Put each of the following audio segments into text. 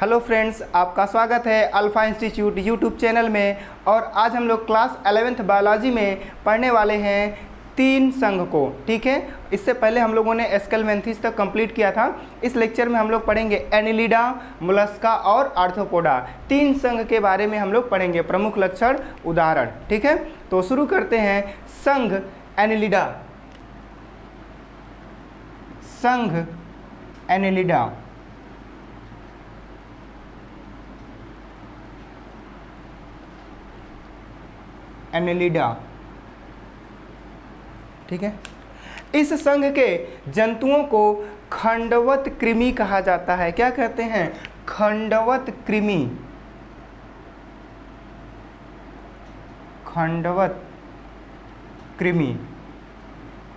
Hello friends, आपका स्वागत है अल्फा इंस्टीट्यूट यूट्यूब चैनल में। और आज हम लोग क्लास 11th बायोलॉजी में पढ़ने वाले हैं 3 संघ को। ठीक है, इससे पहले हम लोगों ने स्केलमेंथिस तक कंप्लीट किया था। इस लेक्चर में हम लोग पढ़ेंगे एनिलिडा, मोलस्का और आर्थ्रोपोडा। 3 संघ के बारे में हम लोग पढ़ेंगे, प्रमुख लक्षण, उदाहरण। ठीक है, तो शुरू करते हैं। संघ एनिलिडा। संघ एनिलिडा एनिलिडा। ठीक है, इस संघ के जंतुओं को खंडवत कृमि कहा जाता है। क्या कहते हैं? खंडवत कृमि। खंडवत कृमि,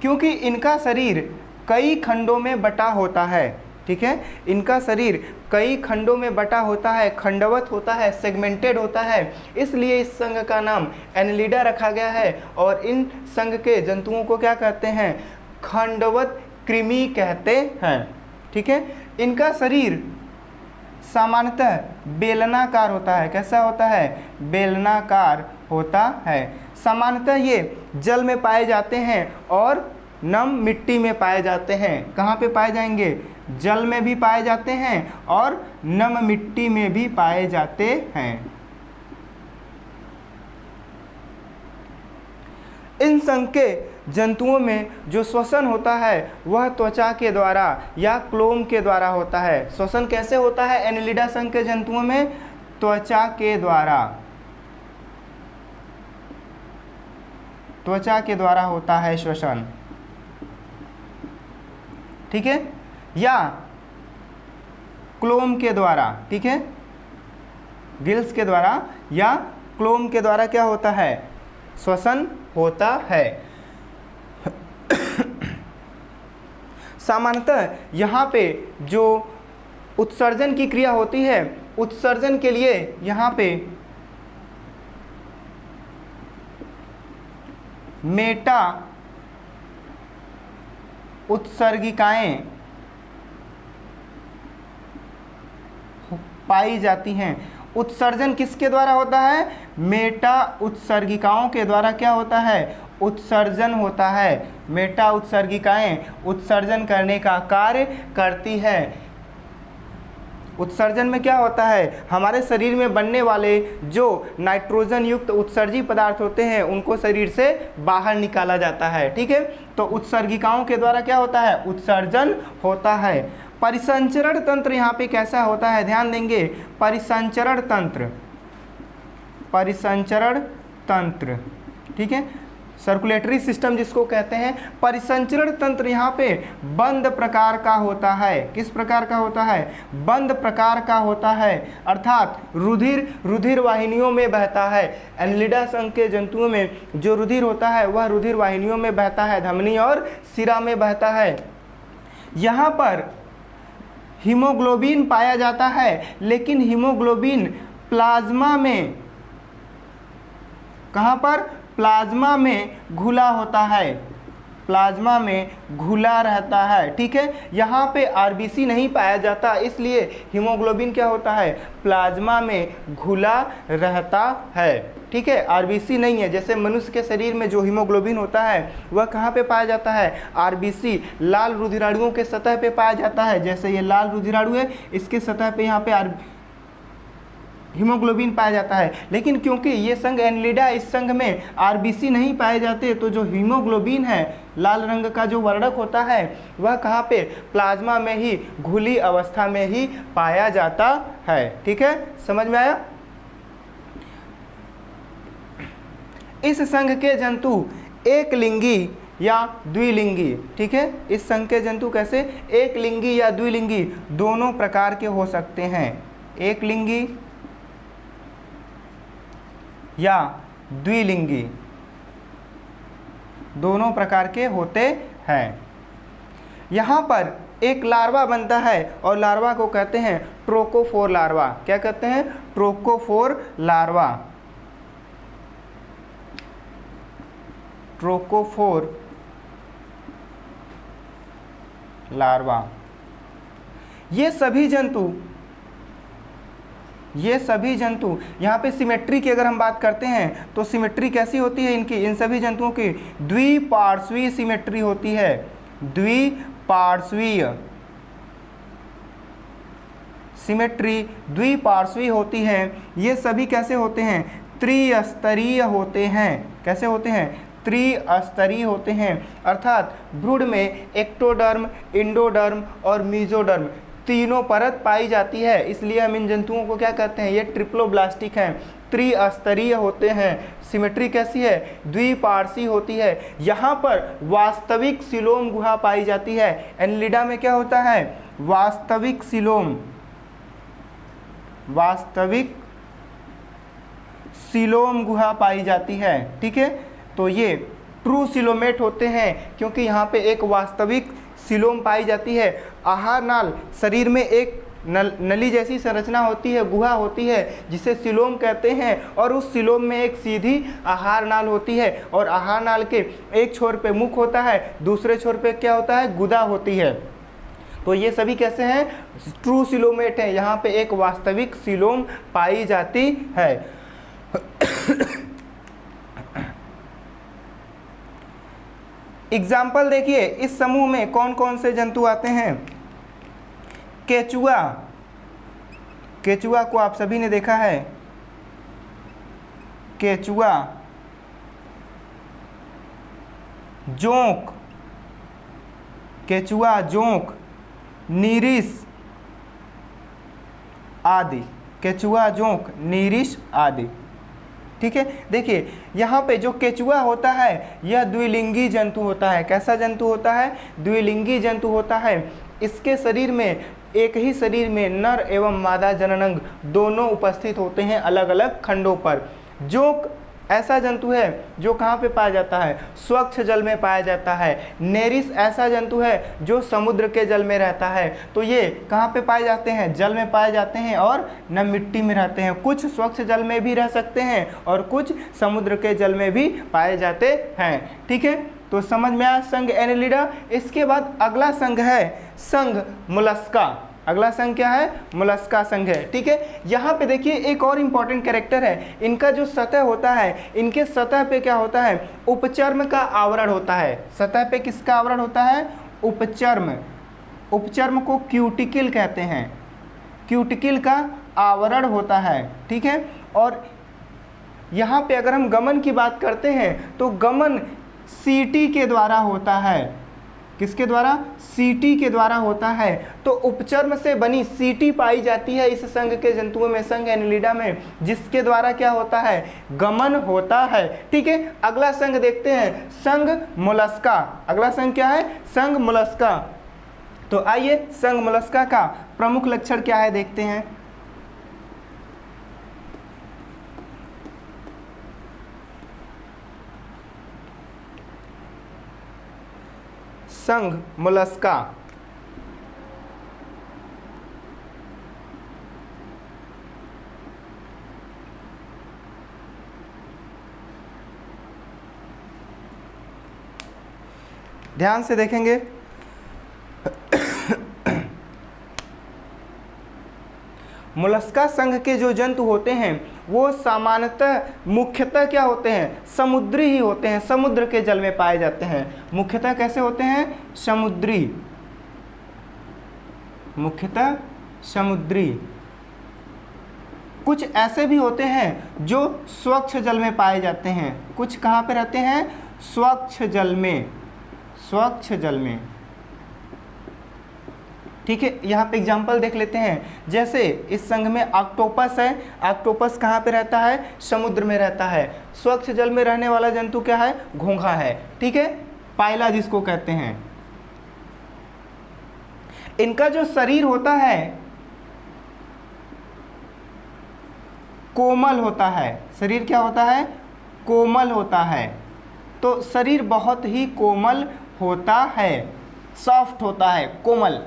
क्योंकि इनका शरीर कई खंडों में बटा होता है। ठीक है, इनका शरीर कई खंडों में बटा होता है, खंडवत होता है, सेगमेंटेड होता है, इसलिए इस संघ का नाम एनिलिडा रखा गया है। और इन संघ के जंतुओं को क्या कहते हैं? खंडवत कृमि कहते हैं। ठीक है, इनका शरीर सामान्यतः बेलनाकार होता है। कैसा होता है? बेलनाकार होता है। सामान्यतः ये जल में पाए जाते हैं और नम मिट्टी में पाए जाते हैं। कहाँ पे पाए जाएंगे? जल में भी पाए जाते हैं और नम मिट्टी में भी पाए जाते हैं। इन संघ के जंतुओं में जो श्वसन होता है वह त्वचा के द्वारा या क्लोम के द्वारा होता है। श्वसन कैसे होता है एनिलिडा संघ के जंतुओं में? त्वचा के द्वारा। त्वचा के द्वारा होता है श्वसन। ठीक है, या क्लोम के द्वारा। ठीक है, गिल्स के द्वारा या क्लोम के द्वारा क्या होता है? श्वसन होता है। सामान्यतः यहाँ पे जो उत्सर्जन की क्रिया होती है, उत्सर्जन के लिए यहाँ पे मेटा उत्सर्गिकाएं पाई जाती हैं। उत्सर्जन किसके द्वारा होता है? मेटा उत्सर्गिकाओं के द्वारा क्या होता है? उत्सर्जन होता है। मेटा उत्सर्गिकाएं उत्सर्जन करने का कार्य करती है। उत्सर्जन में क्या होता है? हमारे शरीर में बनने वाले जो नाइट्रोजन युक्त उत्सर्जी पदार्थ होते हैं उनको शरीर से बाहर निकाला जाता है। ठीक है, तो उत्सर्गिकाओं के द्वारा क्या होता है? उत्सर्जन होता है। परिसंचरण तंत्र यहाँ पे कैसा होता है? ध्यान देंगे। परिसंचरण तंत्र, परिसंचरण तंत्र। ठीक है, सर्कुलेटरी सिस्टम जिसको कहते हैं। परिसंचरण तंत्र यहाँ पे बंद प्रकार का होता है। किस प्रकार का होता है? बंद प्रकार का होता है, अर्थात रुधिर वाहिनियों में बहता है। एनिलिडा संघ के जंतुओं में जो रुधिर होता है वह रुधिर वाहिनियों में बहता है, धमनी और सिरा में बहता है। यहाँ पर हीमोग्लोबिन पाया जाता है, लेकिन हीमोग्लोबिन प्लाज्मा में, कहाँ पर? प्लाज्मा में घुला होता है, प्लाज्मा में घुला रहता है। ठीक है, यहाँ पे आरबीसी नहीं पाया जाता, इसलिए हीमोग्लोबिन क्या होता है? प्लाज्मा में घुला रहता है। ठीक है, आरबीसी नहीं है। जैसे मनुष्य के शरीर में जो हीमोग्लोबिन होता है वह कहाँ पे पाया जाता है? आरबीसी, लाल रुधिराणुओं के सतह पे पाया जाता है। जैसे ये लाल रुधिराणु है, इसके सतह पे यहाँ पे हीमोग्लोबिन पाया जाता है। लेकिन क्योंकि ये संघ एनिलिडा, इस संघ में आरबीसी नहीं पाए जाते, तो जो हीमोग्लोबिन है, लाल रंग का जो वर्णक होता है, वह कहाँ पे? प्लाज्मा में ही, घुली अवस्था में ही पाया जाता है। ठीक है, समझ में आया? इस संघ के जंतु एक लिंगी या द्विलिंगी। ठीक है, इस संघ के जंतु कैसे? एक लिंगी या द्विलिंगी, दोनों प्रकार के हो सकते हैं। एक लिंगी या द्विलिंगी, दोनों प्रकार के होते हैं। यहाँ पर एक लार्वा बनता है और लार्वा को कहते हैं ट्रोकोफोर लार्वा। क्या कहते हैं? Trochophore larva. Trochophore larva. ये सभी जंतु ये सभी जंतु, यहाँ पे सिमेट्री की अगर हम बात करते हैं तो सिमेट्री कैसी होती है इनकी, इन सभी जंतुओं की द्विपार्श्वीय सिमेट्री होती है। द्विपार्श्वीय सिमेट्री द्विपार्श्वीय होती है। ये सभी कैसे होते हैं, त्रिस्तरीय होते हैं। कैसे होते हैं, त्रिस्तरीय होते हैं। अर्थात भ्रूण में एक्टोडर्म, इंडोडर्म और मीजोडर्म तीनों परत पाई जाती है, इसलिए हम इन जंतुओं को क्या कहते हैं, ये ट्रिप्लोब्लास्टिक हैं, त्रिस्तरीय होते हैं। सिमेट्री कैसी है, द्विपार्श्वीय होती है। यहाँ पर वास्तविक सिलोम गुहा पाई जाती है। एनिलिडा में क्या होता है, वास्तविक सिलोम, वास्तविक सिलोम गुहा पाई जाती है। ठीक है, तो ये ट्रू सिलोमेट होते हैं क्योंकि यहाँ पे एक वास्तविक सिलोम पाई जाती है। आहार नाल, शरीर में एक नली जैसी संरचना होती है, गुहा होती है जिसे सिलोम कहते हैं, और उस सिलोम में एक सीधी आहार नाल होती है, और आहार नाल के एक छोर पे मुख होता है, दूसरे छोर पे क्या होता है, गुदा होती है। तो ये सभी कैसे हैं, ट्रू सिलोमेट हैं। यहाँ पे एक वास्तविक सिलोम पाई जाती है। एग्जाम्पल देखिए, इस समूह में कौन कौन से जंतु आते हैं। केचुआ, केचुआ को आप सभी ने देखा है, केचुआ, जोंक, केचुआ, जोंक, नीरिस आदि, केचुआ, जोंक, नीरिस आदि। ठीक है, देखिए यहाँ पे जो केचुआ होता है यह द्विलिंगी जंतु होता है। कैसा जंतु होता है, द्विलिंगी जंतु होता है। इसके शरीर में, एक ही शरीर में नर एवं मादा जननांग दोनों उपस्थित होते हैं अलग अलग खंडों पर। जोंक ऐसा जंतु है जो कहाँ पे पाया जाता है, स्वच्छ जल में पाया जाता है। नेरिस ऐसा जंतु है जो समुद्र के जल में रहता है। तो ये कहाँ पे पाए जाते हैं, जल में पाए जाते हैं और न मिट्टी में रहते हैं। कुछ स्वच्छ जल में भी रह सकते हैं और कुछ समुद्र के जल में भी पाए जाते हैं। ठीक है, तो समझ में आया संघ एनेलिडा। इसके बाद अगला संघ है संघ मोलस्का। अगला संघ क्या है, मोलस्का संघ है। ठीक है, यहाँ पे देखिए एक और इम्पॉर्टेंट कैरेक्टर है, इनका जो सतह होता है, इनके सतह पे क्या होता है, उपचर्म का आवरण होता है। सतह पे किसका आवरण होता है, उपचर्म। उपचर्म को क्यूटिकल कहते हैं, क्यूटिकल का आवरण होता है। ठीक है, और यहाँ पे अगर हम गमन की बात करते हैं तो गमन सीटी के द्वारा होता है। किसके द्वारा, सीटी के द्वारा होता है। तो उपचर्म से बनी सीटी पाई जाती है इस संघ के जंतुओं में, संघ एनेलिडा में, जिसके द्वारा क्या होता है, गमन होता है। ठीक है, अगला संघ देखते हैं, संघ मोलस्का। अगला संघ क्या है, संघ मोलस्का। तो आइए संघ मोलस्का का प्रमुख लक्षण क्या है देखते हैं। संघ मोलस्का, ध्यान से देखेंगे। मोलस्का संघ के जो जंतु होते हैं वो सामान्यतः मुख्यतः क्या होते हैं, समुद्री ही होते हैं, समुद्र के जल में पाए जाते हैं। मुख्यतः कैसे होते हैं, समुद्री, मुख्यतः समुद्री। कुछ ऐसे भी होते हैं जो स्वच्छ जल में पाए जाते हैं। कुछ कहाँ पे रहते हैं, स्वच्छ जल में, स्वच्छ जल में। ठीक है, यहाँ पे एग्जाम्पल देख लेते हैं। जैसे इस संघ में ऑक्टोपस है। ऑक्टोपस कहाँ पे रहता है, समुद्र में रहता है। स्वच्छ जल में रहने वाला जंतु क्या है, घोंघा है। ठीक है, पाइला जिसको कहते हैं। इनका जो शरीर होता है कोमल होता है। शरीर क्या होता है, कोमल होता है। तो शरीर बहुत ही कोमल होता है, सॉफ्ट होता है, कोमल।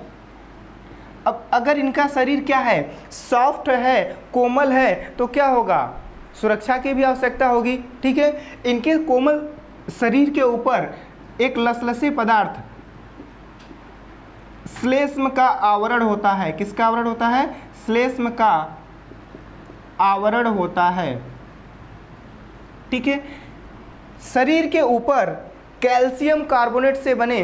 अब अगर इनका शरीर क्या है, सॉफ्ट है, कोमल है, तो क्या होगा, सुरक्षा की भी आवश्यकता होगी। ठीक है, इनके कोमल शरीर के ऊपर एक लसलसे पदार्थ श्लेष्म का आवरण होता है। किसका आवरण होता है, श्लेष्म का आवरण होता है। ठीक है, शरीर के ऊपर कैल्शियम कार्बोनेट से बने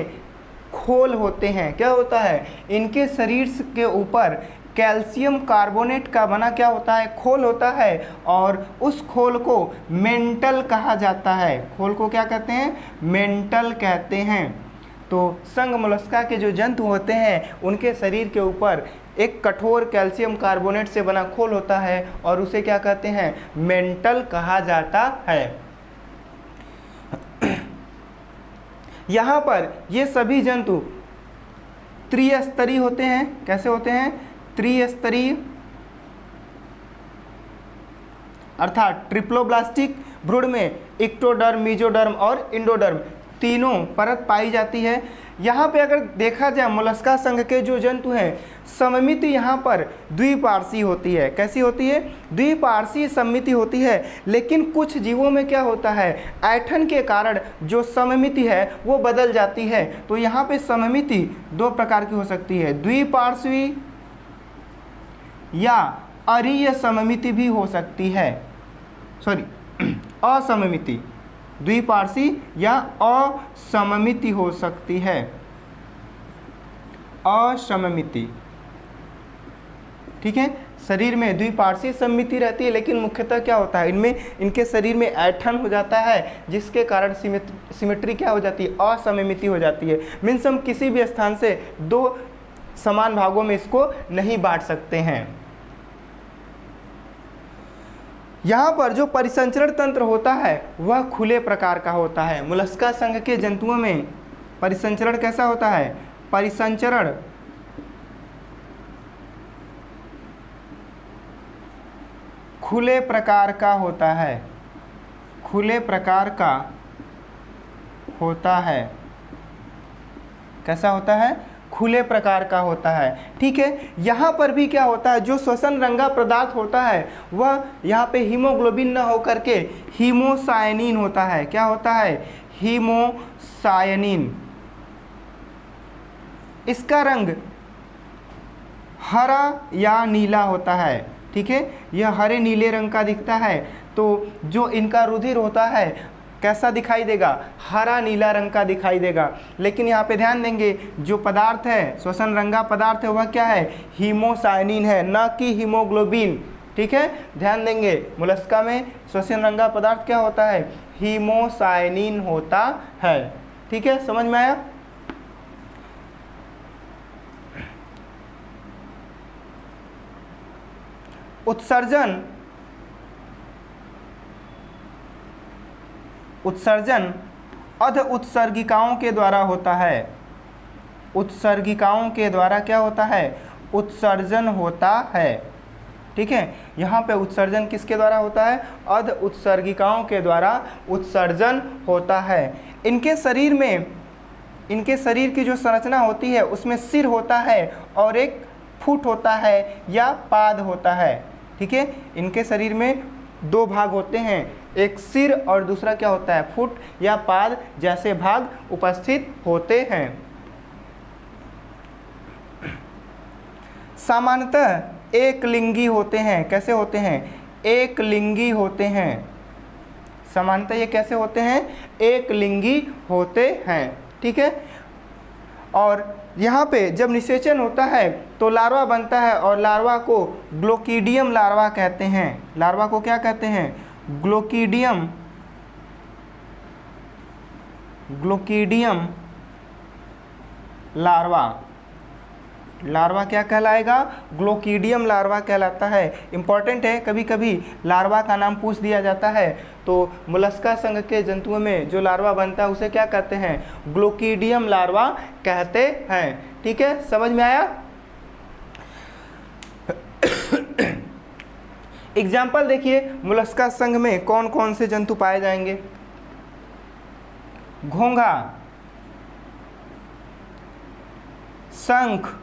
खोल होते हैं। क्या होता है? इनके शरीर के ऊपर कैल्शियम कार्बोनेट का बना क्या होता है? खोल होता है, और उस खोल को मेंटल कहा जाता है। खोल को क्या कहते हैं? मेंटल कहते हैं। तो संघ मोलस्का के जो जंतु होते हैं उनके शरीर के ऊपर एक कठोर कैल्शियम कार्बोनेट से बना खोल होता है, और उसे क्या कहते हैं? मेंटल कहा जाता है। यहाँ पर ये सभी जंतु त्रिस्तरीय होते हैं। कैसे होते हैं? त्रिस्तरीय, अर्थात ट्रिप्लोब्लास्टिक भ्रूण में इक्टोडर्म, मेसोडर्म और इंडोडर्म तीनों परत पाई जाती है। यहाँ पे अगर देखा जाए मोलस्का संघ के जो जंतु हैं, सममिति यहाँ पर द्विपार्श्वीय होती है। कैसी होती है? द्विपार्श्वीय सममिति होती है। लेकिन कुछ जीवों में क्या होता है? ऐंठन के कारण जो सममिति है वो बदल जाती है। तो यहाँ पे सममिति दो प्रकार की हो सकती है, द्विपार्श्वीय या अरीय सममिति भी हो सकती है। असममिति, द्विपार्श्वीय या असममिति हो सकती है। असममिति, ठीक है। शरीर में द्विपार्श्वीय सममिति रहती है, लेकिन मुख्यतः क्या होता है? इनके शरीर में ऐंठन हो जाता है, जिसके कारण सिमेट्री क्या हो जाती है? असममिति हो जाती है। मीन्स हम किसी भी स्थान से दो समान भागों में इसको नहीं बांट सकते हैं। यहाँ पर जो परिसंचरण तंत्र होता है वह खुले प्रकार का होता है। मोलस्का संघ के जंतुओं में परिसंचरण कैसा होता है? परिसंचरण खुले प्रकार का होता है। खुले प्रकार का होता है। कैसा होता है? खुले प्रकार का होता है। ठीक है, यहाँ पर भी क्या होता है? जो श्वसन रंगा पदार्थ होता है वह यहाँ पे हीमोग्लोबिन न होकर के हीमोसायनिन होता है। क्या होता है? हीमोसायनिन। इसका रंग हरा या नीला होता है। ठीक है, यह हरे नीले रंग का दिखता है। तो जो इनका रुधिर होता है कैसा दिखाई देगा? हरा नीला रंग का दिखाई देगा। लेकिन यहाँ पे ध्यान देंगे, जो पदार्थ है, श्वसन रंगा पदार्थ है, वह क्या है? हीमोसायनिन है, न कि हीमोग्लोबिन। ठीक है, ध्यान देंगे, मोलस्का में श्वसन रंगा पदार्थ क्या होता है? हीमोसायनिन होता है। ठीक है, समझ में आया? उत्सर्जन अध उत्सर्गिकाओं के द्वारा होता है। उत्सर्गिकाओं के द्वारा क्या होता है? उत्सर्जन होता है। ठीक है, यहाँ पे उत्सर्जन किसके द्वारा होता है? अध उत्सर्गिकाओं के द्वारा उत्सर्जन होता है। इनके शरीर की जो संरचना होती है उसमें सिर होता है और एक फुट होता है या पाद होता है। ठीक है, इनके शरीर में दो भाग होते हैं, एक सिर और दूसरा क्या होता है? फुट या पाद जैसे भाग उपस्थित होते हैं। सामान्यतः एक लिंगी होते हैं। कैसे होते हैं? एक लिंगी होते हैं। सामान्यतः ये कैसे होते हैं? एक लिंगी होते हैं। ठीक है, और यहाँ पे जब निषेचन होता है तो लार्वा बनता है, और लार्वा को ग्लोकीडियम लार्वा कहते हैं। लार्वा को क्या कहते हैं? ग्लोकीडियम लार्वा। लार्वा क्या कहलाएगा? ग्लोकीडियम लार्वा कहलाता है। इंपॉर्टेंट है, कभी कभी लार्वा का नाम पूछ दिया जाता है। तो मोलस्का संघ के जंतुओं में जो लार्वा बनता है उसे क्या कहते हैं? ग्लोकीडियम लार्वा कहते हैं। ठीक है, समझ में आया? एग्जाम्पल देखिए, मोलस्का संघ में कौन कौन से जंतु पाए जाएंगे? घोंघा, शंख,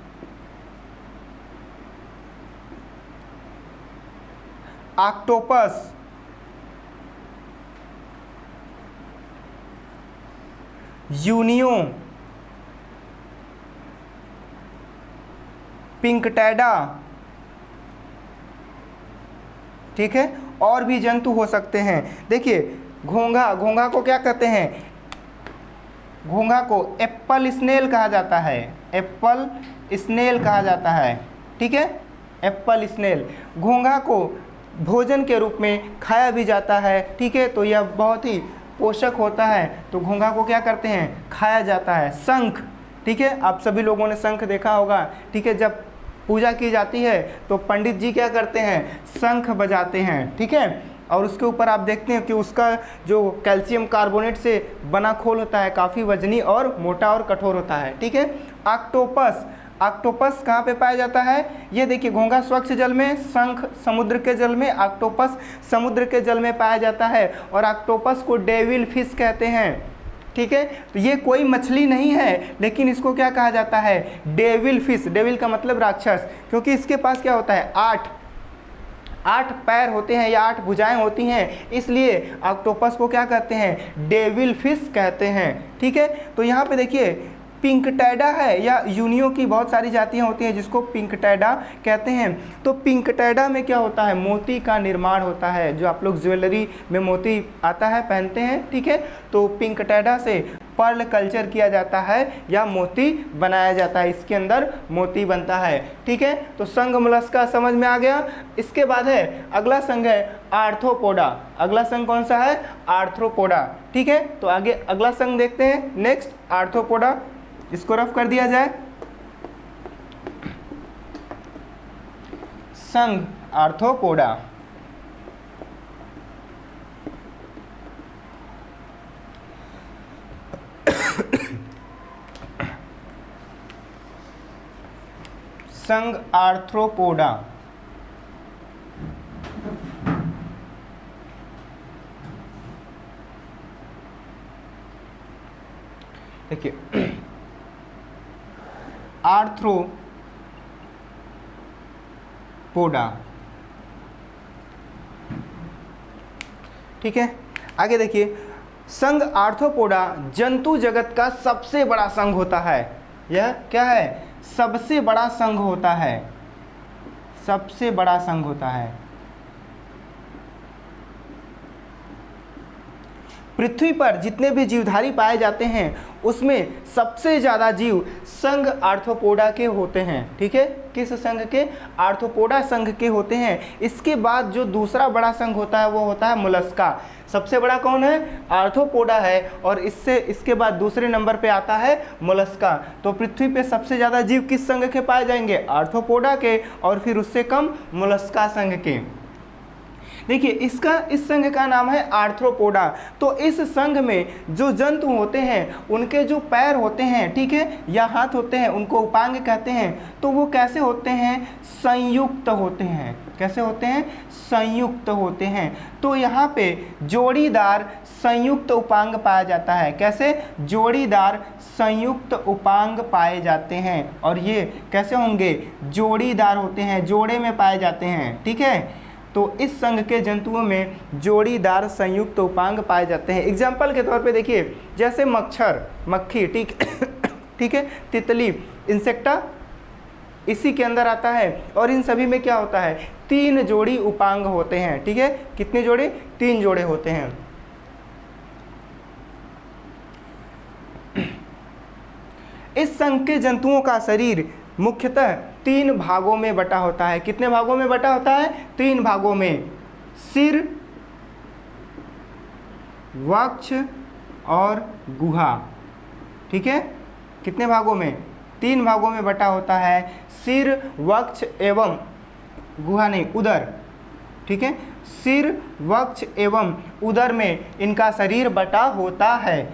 ऑक्टोपस, यूनियो, पिंकटेडा, ठीक है, और भी जंतु हो सकते हैं। देखिए घोंघा, घोंघा को क्या कहते हैं, घोंघा को एप्पल स्नेल कहा जाता है, एप्पल स्नेल कहा जाता है, ठीक है, एप्पल स्नेल। घोंघा को भोजन के रूप में खाया भी जाता है, ठीक है, तो यह बहुत ही पोषक होता है, तो घोंघा को क्या करते हैं, खाया जाता है। शंख, ठीक है, आप सभी लोगों ने शंख देखा होगा, ठीक है, जब पूजा की जाती है तो पंडित जी क्या करते हैं, शंख बजाते हैं, ठीक है, और उसके ऊपर आप देखते हैं कि उसका जो कैल्शियम कार्बोनेट से बना खोल होता है काफ़ी वजनी और मोटा और कठोर होता है, ठीक है। ऑक्टोपस, ऑक्टोपस कहाँ पे पाया जाता है, ये देखिए घोंघा स्वच्छ जल में, शंख समुद्र के जल में, ऑक्टोपस समुद्र के जल में पाया जाता है, और ऑक्टोपस को डेविल फिश कहते हैं, ठीक है। तो ये कोई मछली नहीं है, लेकिन इसको क्या कहा जाता है, डेविल फिश। डेविल का मतलब राक्षस, क्योंकि इसके पास क्या होता है, 8 पैर होते हैं या 8 भुजाएं होती हैं, इसलिए ऑक्टोपस को क्या कहते हैं, डेविल फिश कहते हैं, ठीक है। तो यहाँ पे देखिए पिंकटैडा है, या यूनियो की बहुत सारी जातियाँ होती हैं जिसको पिंकटैडा कहते हैं। तो पिंकटैडा में क्या होता है, मोती का निर्माण होता है, जो आप लोग ज्वेलरी में मोती आता है पहनते हैं, ठीक है। तो पिंकटैडा से पर्ल कल्चर किया जाता है या मोती बनाया जाता है, इसके अंदर मोती बनता है, ठीक है। तो संघ मोलस्का समझ में आ गया। इसके बाद है अगला संघ है आर्थ्रोपोडा। अगला संघ कौन सा है, आर्थ्रोपोडा, ठीक है। तो आगे अगला संघ देखते हैं, नेक्स्ट आर्थ्रोपोडा, इसको रफ कर दिया जाए। संघ आर्थ्रोपोडा, संघ आर्थ्रोपोडा, देखिए आर्थ्रोपोडा, ठीक है। आगे देखिए संघ आर्थ्रोपोडा जंतु जगत का सबसे बड़ा संघ होता है। यह क्या है, सबसे बड़ा संघ होता है, सबसे बड़ा संघ होता है। पृथ्वी पर जितने भी जीवधारी पाए जाते हैं उसमें सबसे ज़्यादा जीव संघ आर्थ्रोपोडा के होते हैं, ठीक है। किस संघ के, आर्थ्रोपोडा संघ के होते हैं। इसके बाद जो दूसरा बड़ा संघ होता है वो होता है मोलस्का। सबसे बड़ा कौन है, आर्थ्रोपोडा है, और इसके बाद दूसरे नंबर पे आता है मोलस्का। तो पृथ्वी पे सबसे ज़्यादा जीव किस संघ के पाए जाएंगे, आर्थ्रोपोडा के, और फिर उससे कम मोलस्का संघ के। देखिए इस संघ का नाम है आर्थ्रोपोडा। तो इस संघ में जो जंतु होते हैं उनके जो पैर होते हैं, ठीक है, या हाथ होते हैं, उनको उपांग कहते हैं। तो वो कैसे होते हैं, संयुक्त होते हैं। कैसे होते हैं, संयुक्त होते हैं। तो यहाँ पे जोड़ीदार संयुक्त उपांग पाया जाता है। कैसे, जोड़ीदार संयुक्त उपांग पाए जाते हैं, और ये कैसे होंगे, जोड़ीदार होते हैं, जोड़े में पाए जाते हैं, ठीक है। तो इस संघ के जंतुओं में जोड़ीदार संयुक्त उपांग पाए जाते हैं। एग्जाम्पल के तौर पे देखिए, जैसे मच्छर, मक्खी, ठीक है, तितली, इंसेक्टा इसी के अंदर आता है, और इन सभी में क्या होता है, 3 जोड़ी उपांग होते हैं, ठीक है। कितने जोड़े, 3 जोड़े होते हैं। इस संघ के जंतुओं का शरीर मुख्यतः 3 भागों में बटा होता है। कितने भागों में बटा होता है, 3 भागों में। सिर, वक्ष और गुहा, ठीक है। कितने भागों में, 3 भागों में बटा होता है। सिर, वक्ष एवं गुहा नहीं, उदर, ठीक है। सिर, वक्ष एवं उदर में इनका शरीर बटा होता है।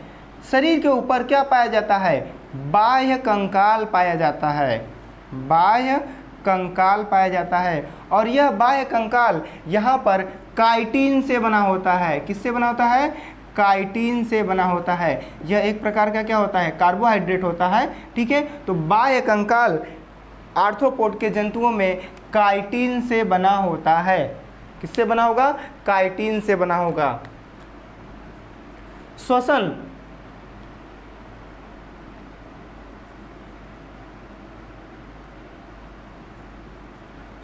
शरीर के ऊपर क्या पाया जाता है, बाह्य कंकाल पाया जाता है, बाह्य कंकाल पाया जाता है। और यह बाह्य कंकाल यहाँ पर काइटिन से बना होता है। किससे बना होता है, काइटिन से बना होता है। यह एक प्रकार का क्या होता है, कार्बोहाइड्रेट होता है, ठीक है। तो बाह्य कंकाल आर्थ्रोपोड के जंतुओं में काइटिन से बना होता है। किससे बना होगा, काइटिन से बना होगा। श्वसन,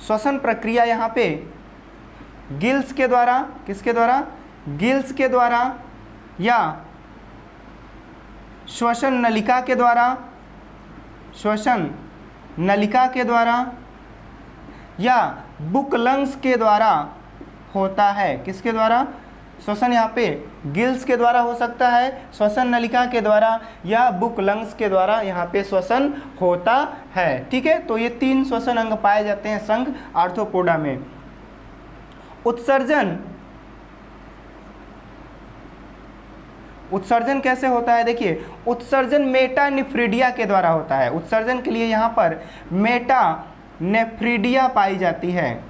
श्वसन प्रक्रिया यहाँ पे गिल्स के द्वारा, किसके द्वारा, गिल्स के द्वारा, या श्वसन नलिका के द्वारा, श्वसन नलिका के द्वारा, या बुकलंग्स के द्वारा होता है। किसके द्वारा, श्वसन यहाँ पे गिल्स के द्वारा हो सकता है, श्वसन नलिका के द्वारा, या बुकलंग्स के द्वारा यहाँ पे श्वसन होता है। ठीक है, तो ये 3 श्वसन अंग पाए जाते हैं संघ आर्थ्रोपोडा में। उत्सर्जन, उत्सर्जन कैसे होता है, देखिए उत्सर्जन मेटानेफ्रिडिया के द्वारा होता है। उत्सर्जन के लिए यहाँ पर मेटानेफ्रिडिया पाई जाती है,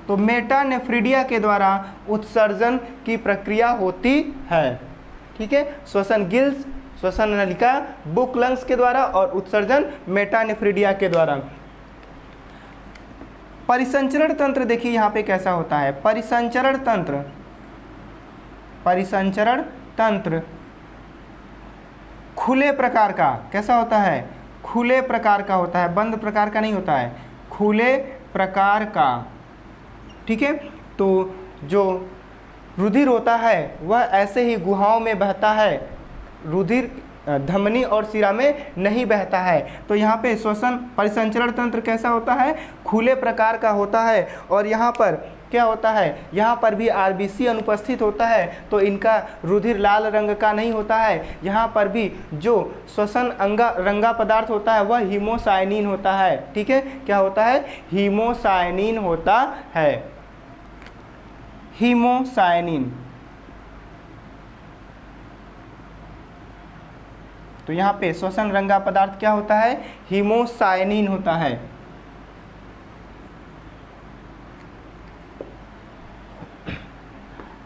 तो मेटानेफ्रिडिया के द्वारा उत्सर्जन की प्रक्रिया होती है। ठीक है, श्वसन गिल्स, श्वसन नलिका, बुकलंग्स के द्वारा, और उत्सर्जन मेटानेफ्रिडिया के द्वारा। परिसंचरण तंत्र देखिए यहाँ पे कैसा होता है। परिसंचरण तंत्र, परिसंचरण तंत्र खुले प्रकार का कैसा होता है, खुले प्रकार का होता है, बंद प्रकार का नहीं होता है, खुले प्रकार का। ठीक है, तो जो रुधिर होता है वह ऐसे ही गुहाओं में बहता है, रुधिर धमनी और शिरा में नहीं बहता है। तो यहाँ पे श्वसन परिसंचरण तंत्र कैसा होता है, खुले प्रकार का होता है। और यहाँ पर क्या होता है, यहाँ पर भी आरबीसी अनुपस्थित होता है, तो इनका रुधिर लाल रंग का नहीं होता है। यहाँ पर भी जो श्वसन रंगा पदार्थ होता है वह हीमोसायनिन होता है। ठीक है, क्या होता है, हीमोसायनिन होता है, हीमोसायनिन। तो यहाँ पे श्वसन रंगा पदार्थ क्या होता है, हीमोसायनिन होता है।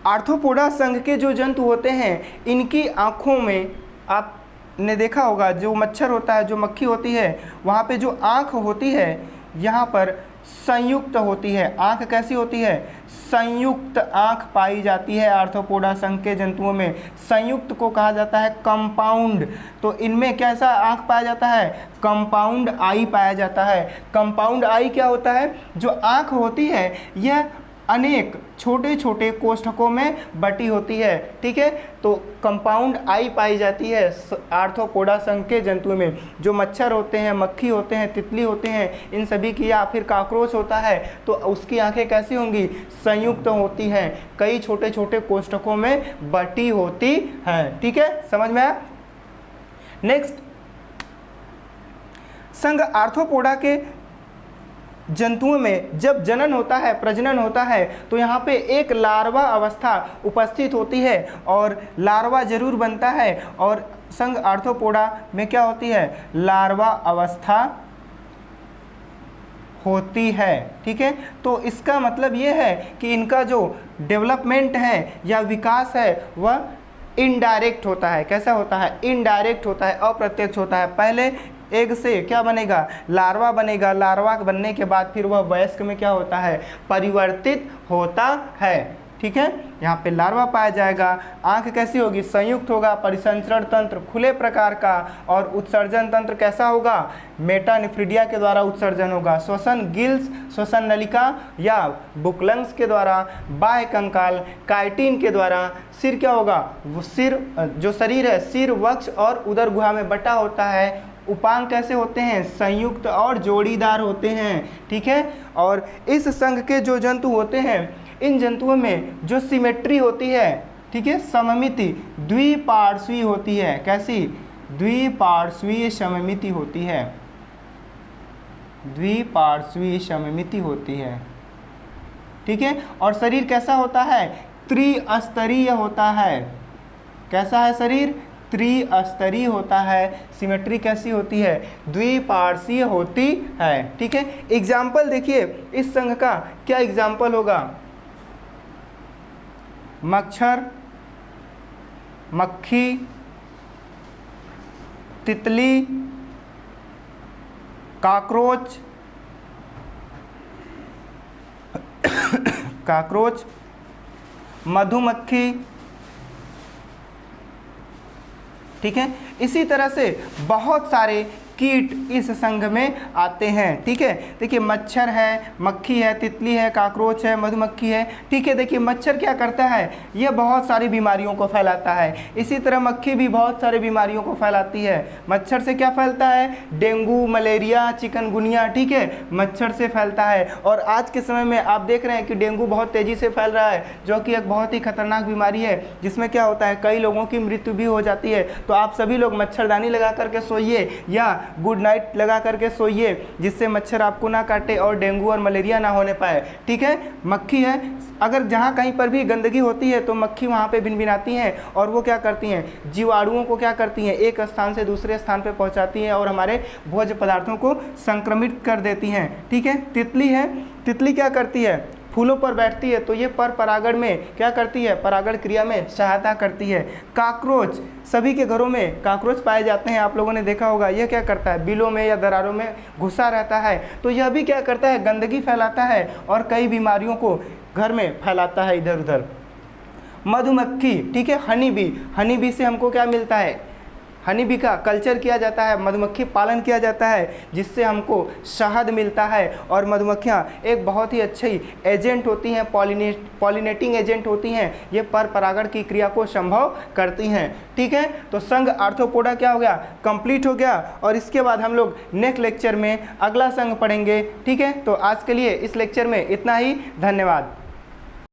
आर्थ्रोपोडा संघ के जो जंतु होते हैं इनकी आँखों में आपने देखा होगा, जो मच्छर होता है, जो मक्खी होती है, वहाँ पे जो आँख होती है यहाँ पर संयुक्त होती है। आँख कैसी होती है, संयुक्त आँख पाई जाती है आर्थ्रोपोडा संघ के जंतुओं में। संयुक्त को कहा जाता है कंपाउंड। तो इनमें कैसा आँख पाया जाता है, कंपाउंड आई पाया जाता है। कंपाउंड आई क्या होता है, जो आँख होती है यह अनेक छोटे छोटे कोष्ठकों में बटी होती है। ठीक है, तो कंपाउंड आई पाई जाती है आर्थ्रोपोडा संघ के जंतुओं में। जो मच्छर होते हैं, मक्खी होते हैं, तितली होते हैं, इन सभी की, या फिर काकरोच होता है, तो उसकी आंखें कैसी होंगी, संयुक्त होती हैं, कई छोटे छोटे कोष्ठकों में बटी होती हैं। ठीक है, समझ में आया। नेक्स्ट, संघ आर्थ्रोपोडा के जंतुओं में जब जनन होता है, प्रजनन होता है, तो यहाँ पे एक लार्वा अवस्था उपस्थित होती है और लार्वा जरूर बनता है। और संघ आर्थ्रोपोडा में क्या होती है, लार्वा अवस्था होती है। ठीक है, तो इसका मतलब ये है कि इनका जो डेवलपमेंट है या विकास है वह इनडायरेक्ट होता है। कैसा होता है, इनडायरेक्ट होता है, अप्रत्यक्ष होता है। पहले एग से क्या बनेगा, लार्वा बनेगा, लार्वा बनने के बाद फिर वह वयस्क में क्या होता है, परिवर्तित होता है। ठीक है, यहाँ पे लार्वा पाया जाएगा। आँख कैसी होगी, संयुक्त होगा। परिसंचरण तंत्र खुले प्रकार का। और उत्सर्जन तंत्र कैसा होगा, मेटानेफ्रिडिया के द्वारा उत्सर्जन होगा। श्वसन गिल्स, श्वसन नलिका या बुकलंग्स के द्वारा। बाह्य कंकाल काइटिन के द्वारा। सिर क्या होगा, वो सिर, जो शरीर है, सिर, वक्ष और उदर गुहा में बटा होता है। उपांग कैसे होते हैं, संयुक्त और जोड़ीदार होते हैं। ठीक है, और इस संघ के जो जंतु होते हैं, इन जंतुओं में जो सिमेट्री होती है, ठीक है, सममिति द्विपार्श्वीय होती है। कैसी, द्विपार्श्वीय सममिति होती है, द्विपार्श्वीय सममिति होती है। ठीक है, और शरीर कैसा होता है, त्रिस्तरीय होता है। कैसा है शरीर, त्रिस्तरीय होता है। सिमेट्री कैसी होती है, द्विपार्श्वीय होती है। ठीक है, एग्जाम्पल देखिए इस संघ का, क्या एग्जाम्पल होगा, मच्छर, मक्खी, तितली, काकरोच, काकरोच, मधुमक्खी। ठीक है, इसी तरह से बहुत सारे कीट इस संघ में आते हैं। ठीक है, देखिए मच्छर है, मक्खी है, तितली है, काकरोच है, मधुमक्खी है। ठीक है, देखिए मच्छर क्या करता है, ये बहुत सारी बीमारियों को फैलाता है। इसी तरह मक्खी भी बहुत सारी बीमारियों को फैलाती है। मच्छर से क्या फैलता है, डेंगू, मलेरिया, चिकनगुनिया, ठीक है, मच्छर से फैलता है। और आज के समय में आप देख रहे हैं कि डेंगू बहुत तेज़ी से फैल रहा है, जो कि एक बहुत ही खतरनाक बीमारी है, जिसमें क्या होता है, कई लोगों की मृत्यु भी हो जाती है। तो आप सभी लोग मच्छरदानी लगा करके सोइए या गुड नाइट लगा करके सोइए, जिससे मच्छर आपको ना काटे और डेंगू और मलेरिया ना होने पाए। ठीक है, मक्खी है, अगर जहाँ कहीं पर भी गंदगी होती है तो मक्खी वहाँ पे भिनभिनाती हैं और वो क्या करती हैं, जीवाणुओं को क्या करती हैं, एक स्थान से दूसरे स्थान पे पहुँचाती हैं और हमारे भोज्य पदार्थों को संक्रमित कर देती हैं। ठीक है, तितली है, तितली क्या करती है, फूलों पर बैठती है, तो ये पर परागण में क्या करती है, परागण क्रिया में सहायता करती है। काकरोच, सभी के घरों में काकरोच पाए जाते हैं, आप लोगों ने देखा होगा। यह क्या करता है, बिलों में या दरारों में घुसा रहता है, तो यह भी क्या करता है, गंदगी फैलाता है और कई बीमारियों को घर में फैलाता है इधर उधर। मधुमक्खी, ठीक है, हनी बी, हनी बी से हमको क्या मिलता है, हनी बी का कल्चर किया जाता है, मधुमक्खी पालन किया जाता है, जिससे हमको शहद मिलता है। और मधुमक्खियाँ एक बहुत ही अच्छी एजेंट होती हैं, पॉलिनेटिंग एजेंट होती हैं, ये पर परागण की क्रिया को संभव करती हैं। ठीक है, तो संघ आर्थ्रोपोडा क्या हो गया, कंप्लीट हो गया। और इसके बाद हम लोग नेक्स्ट लेक्चर में अगला संघ पढ़ेंगे। ठीक है, तो आज के लिए इस लेक्चर में इतना ही, धन्यवाद।